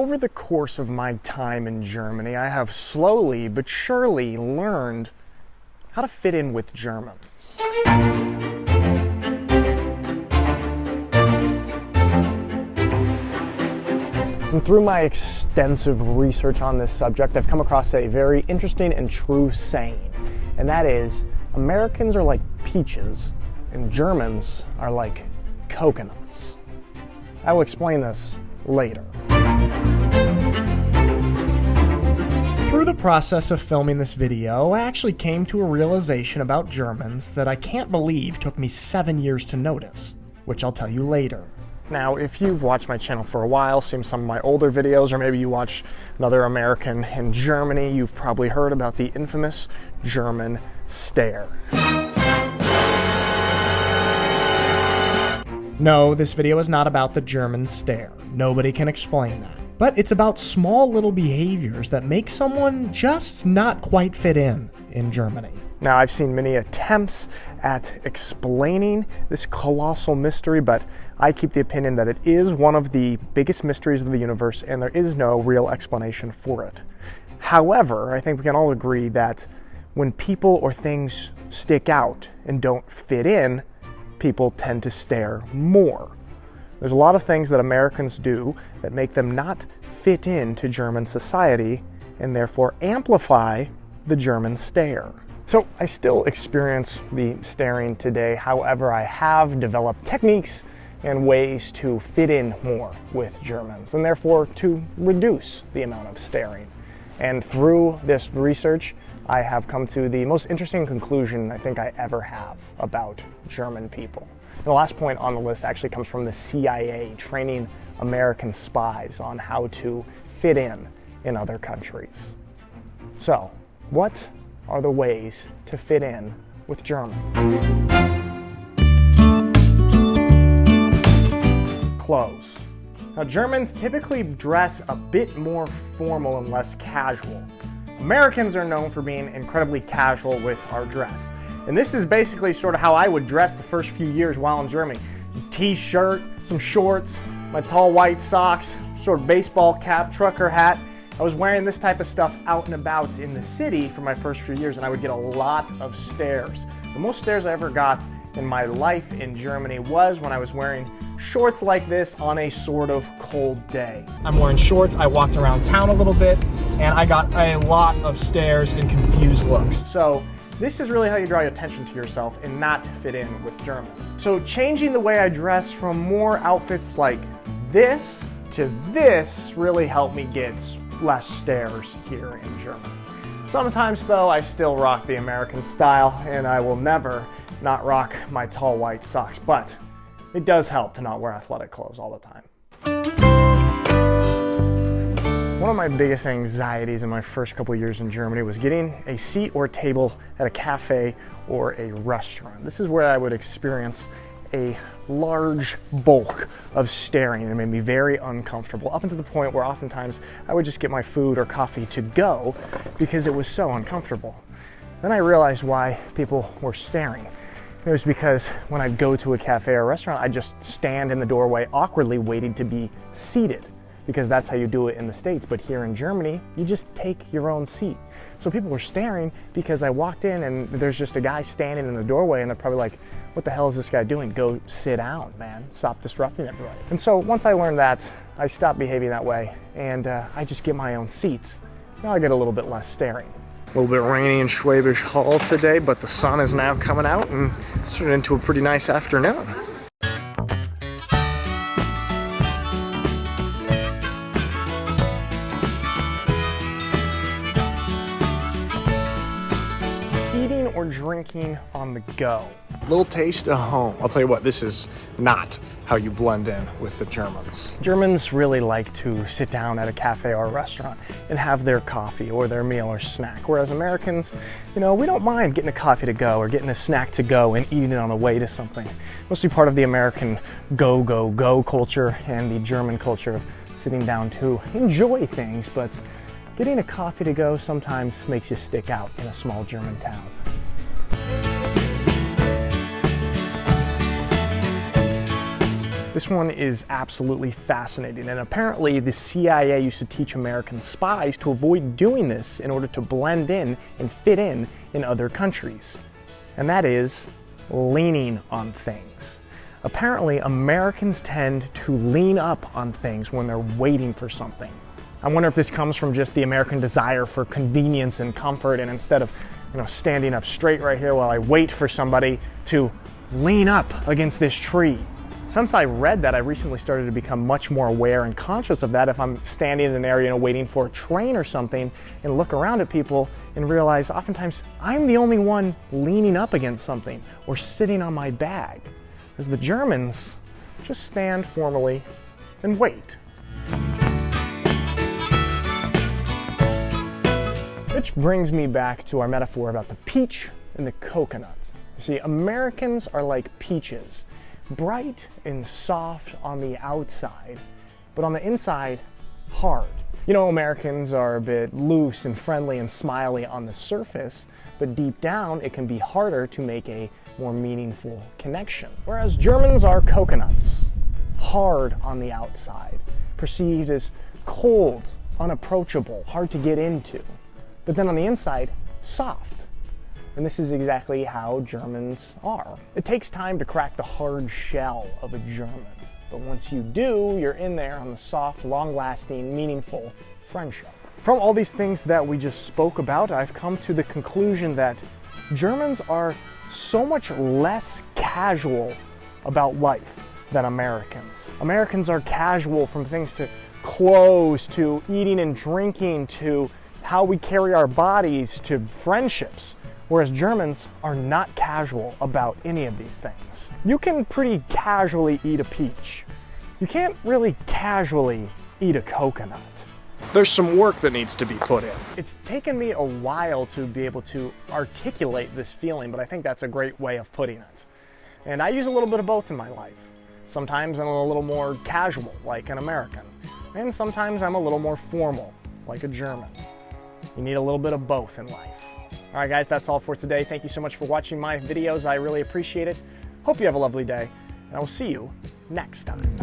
over the course of my time in Germany, I have slowly but surely learned how to fit in with Germans. And through my extensive research on this subject, I've come across a very interesting and true saying, and that is, Americans are like peaches, and Germans are like coconuts. I will explain this later. Through the process of filming this video, I actually came to a realization about Germans that I can't believe took me 7 years to notice, which I'll tell you later. Now, if you've watched my channel for a while, seen some of my older videos, or maybe you watch Another American in Germany, you've probably heard about the infamous German stare. No, this video is not about the German stare. Nobody can explain that. But it's about small little behaviors that make someone just not quite fit in Germany. Now, I've seen many attempts at explaining this colossal mystery, but I keep the opinion that it is one of the biggest mysteries of the universe, and there is no real explanation for it. However, I think we can all agree that when people or things stick out and don't fit in, people tend to stare more. There's a lot of things that Americans do that make them not fit into German society and therefore amplify the German stare. So I still experience the staring today. However, I have developed techniques and ways to fit in more with Germans and therefore to reduce the amount of staring. And through this research, I have come to the most interesting conclusion I think I ever have about German people. And the last point on the list actually comes from the CIA training American spies on how to fit in other countries. So, what are the ways to fit in with Germans? Clothes. Now, Germans typically dress a bit more formal and less casual. Americans are known for being incredibly casual with our dress. And this is basically sort of how I would dress the first few years while in Germany. T-shirt, some shorts, my tall white socks, sort of baseball cap, trucker hat. I was wearing this type of stuff out and about in the city for my first few years, and I would get a lot of stares. The most stares I ever got in my life in Germany was when I was wearing shorts like this on a sort of cold day. I'm wearing shorts, I walked around town a little bit, and I got a lot of stares and confused looks. So this is really how you draw attention to yourself and not fit in with Germans. So changing the way I dress from more outfits like this to this really helped me get less stares here in Germany. Sometimes though, I still rock the American style, and I will never not rock my tall white socks, but it does help to not wear athletic clothes all the time. One of my biggest anxieties in my first couple years in Germany was getting a seat or table at a cafe or a restaurant. This is where I would experience a large bulk of staring, and it made me very uncomfortable, up until the point where oftentimes I would just get my food or coffee to go because it was so uncomfortable. Then I realized why people were staring. It was because when I'd go to a cafe or restaurant, I'd just stand in the doorway awkwardly waiting to be seated, because that's how you do it in the States. But here in Germany, you just take your own seat. So people were staring because I walked in and there's just a guy standing in the doorway, and they're probably like, what the hell is this guy doing? Go sit down, man. Stop disrupting everybody. And so once I learned that, I stopped behaving that way, and I just get my own seats. Now I get a little bit less staring. A little bit rainy in Schwäbisch Hall today, but the sun is now coming out and it's turned into a pretty nice afternoon. Eating or drinking on the go. Little taste of home. I'll tell you what, this is not how you blend in with the Germans. Germans really like to sit down at a cafe or a restaurant and have their coffee or their meal or snack, whereas Americans, we don't mind getting a coffee to go or getting a snack to go and eating it on the way to something. Mostly part of the American go, go, go culture and the German culture of sitting down to enjoy things, but getting a coffee to go sometimes makes you stick out in a small German town. This one is absolutely fascinating, and apparently the CIA used to teach American spies to avoid doing this in order to blend in and fit in other countries. And that is leaning on things. Apparently, Americans tend to lean up on things when they're waiting for something. I wonder if this comes from just the American desire for convenience and comfort, and instead of, standing up straight right here while I wait for somebody, to lean up against this tree. Since I read that, I recently started to become much more aware and conscious of that. If I'm standing in an area waiting for a train or something and look around at people and realize oftentimes I'm the only one leaning up against something or sitting on my bag. Because the Germans just stand formally and wait. Which brings me back to our metaphor about the peach and the coconut. You see, Americans are like peaches. Bright and soft on the outside, but on the inside, hard. Americans are a bit loose and friendly and smiley on the surface, but deep down it can be harder to make a more meaningful connection. Whereas Germans are coconuts, hard on the outside, perceived as cold, unapproachable, hard to get into, but then on the inside, soft. And this is exactly how Germans are. It takes time to crack the hard shell of a German. But once you do, you're in there on the soft, long-lasting, meaningful friendship. From all these things that we just spoke about, I've come to the conclusion that Germans are so much less casual about life than Americans. Americans are casual from things to clothes, to eating and drinking, to how we carry our bodies, to friendships. Whereas Germans are not casual about any of these things. You can pretty casually eat a peach. You can't really casually eat a coconut. There's some work that needs to be put in. It's taken me a while to be able to articulate this feeling, but I think that's a great way of putting it. And I use a little bit of both in my life. Sometimes I'm a little more casual, like an American. And sometimes I'm a little more formal, like a German. You need a little bit of both in life. All right, guys, that's all for today. Thank you so much for watching my videos. I really appreciate it. Hope you have a lovely day, and I will see you next time.